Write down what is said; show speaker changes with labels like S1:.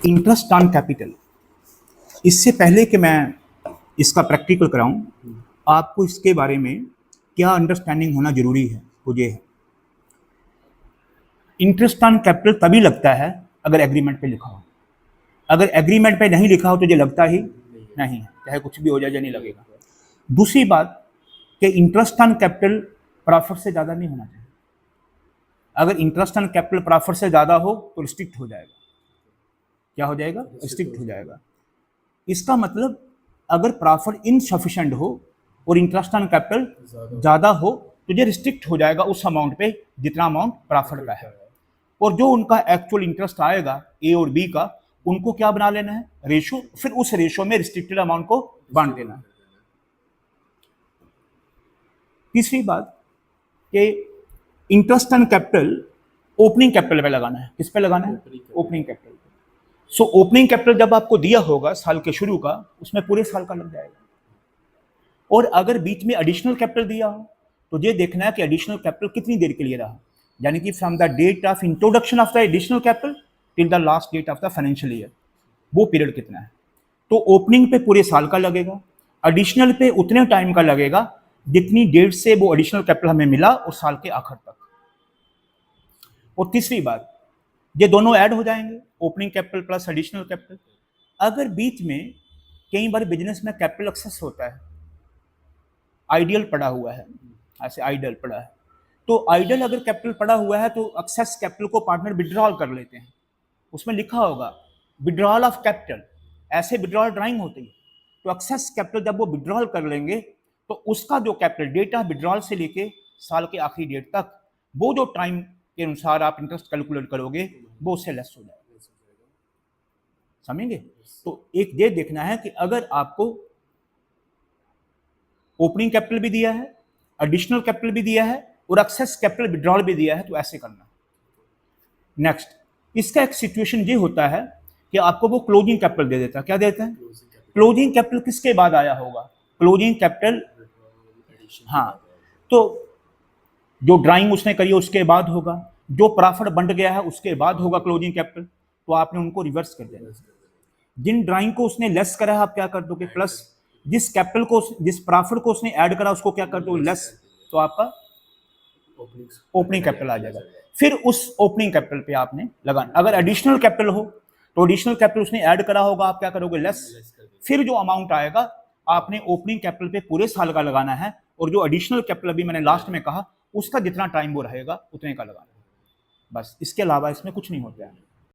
S1: Interest on capital. इससे पहले कि मैं इसका प्रैक्टिकल कराऊं, आपको इसके बारे में क्या अंडरस्टैंडिंग होना जरूरी है वो ये है। इंटरेस्ट ऑन कैपिटल तभी लगता है अगर एग्रीमेंट पे लिखा हो। अगर एग्रीमेंट पे नहीं लिखा हो तो ये लगता ही नहीं है, चाहे कुछ भी हो जाए, ये नहीं लगेगा। दूसरी बात कि इंटरेस्ट ऑन कैपिटल प्रॉफिट से ज़्यादा नहीं होना चाहिए। अगर इंटरेस्ट ऑन कैपिटल प्रॉफिट से ज़्यादा हो तो रिस्ट्रिक्ट हो जाएगा। क्या हो जाएगा? रिस्ट्रिक्ट हो जाएगा। इसका मतलब अगर प्रॉफिट इनसफिशिएंट हो और इंटरेस्ट ऑन कैपिटल ज़्यादा हो तो ये रिस्ट्रिक्ट हो जाएगा उस अमाउंट पे जितना अमाउंट प्रॉफिट का है। और जो उनका एक्चुअल इंटरेस्ट आएगा ए और बी का, उनको क्या बना लेना है? रेशो। फिर उस रेशो में रिस्ट्रिक्टेड अमाउंट को बांट देना है। तीसरी बात कि interest on capital opening capital पे लगाना है। किस पे लगाना है? Opening capital. So opening capital जब आपको दिया होगा साल के शुरू का, उसमें पूरे साल का लग जाएगा। और अगर बीच में एडिशनल कैपिटल दिया हो तो ये देखना है कि एडिशनल कैपिटल कितनी देर के लिए रहा, यानी कि from the date of introduction of the additional capital till the last date of the financial year, वो पीरियड कितना है। तो ओपनिंग पे पूरे साल का लगेगा, एडिशनल पे उतने टाइम का लगेगा जितनी डेट से वो एडिशनल कैपिटल हमें मिला उस साल के आखिर तक। और तीसरी बात, ये दोनों ऐड हो जाएंगे, opening capital plus additional capital. अगर बीच में कई बार बिजनेस में कैपिटल एक्सेस होता है, आइडियल पड़ा हुआ है, ऐसे आइडल पड़ा है, तो आइडल अगर कैपिटल पड़ा हुआ है तो एक्सेस कैपिटल को पार्टनर विड्रॉल कर लेते हैं। उसमें लिखा होगा विड्रॉल ऑफ कैपिटल, ऐसे विड्रॉल ड्राइंग होती है। तो एक्सेस कैपिटल जब वो विड्रॉल कर लेंगे तो उसका जो कैपिटल डेट ऑफ विड्रॉल से लेके साल के आखिरी डेट तक, वो जो टाइम के अनुसार आप इंटरेस्ट कैलकुलेट करोगे वो उससे लेस हो जाएगा। समझेंगे? तो एक ये देखना है कि अगर आपको ओपनिंग कैपिटल भी दिया है, एडिशनल कैपिटल भी दिया है और एक्सेस कैपिटल विड्रॉल भी दिया है, तो ऐसे करना। नेक्स्ट, इसका एक सिचुएशन ये होता है कि आपको वो क्लोजिंग कैपिटल दे देता है। क्या देता है? क्लोजिंग कैपिटल किसके बाद आया होगा? क्लोजिंग कैपिटल, हाँ, तो जो ड्राइंग उसने करी उसके बाद होगा, जो प्रॉफिट बंट गया है उसके बाद होगा क्लोजिंग कैपिटल। तो आपने उनको रिवर्स कर देना। जिन ड्राइंग को उसने लेस करा है आप क्या कर दोगे? प्लस। जिस कैपिटल को, जिस प्रॉफिट को उसने ऐड करा उसको क्या कर दोगे? लेस। तो आपका ओपनिंग कैपिटल आ जाएगा। फिर उस ओपनिंग कैपिटल पे आपने लगाना। अगर एडिशनल कैपिटल हो तो एडिशनल कैपिटल उसने ऐड करा होगा, आप क्या करोगे? लेस। फिर जो अमाउंट आएगा आपने ओपनिंग कैपिटल पे पूरे साल का लगाना है, और जो एडिशनल कैपिटल अभी मैंने लास्ट में कहा उसका जितना टाइम वो रहेगा उतने का लगाना है। बस, इसके अलावा इसमें कुछ नहीं होता है।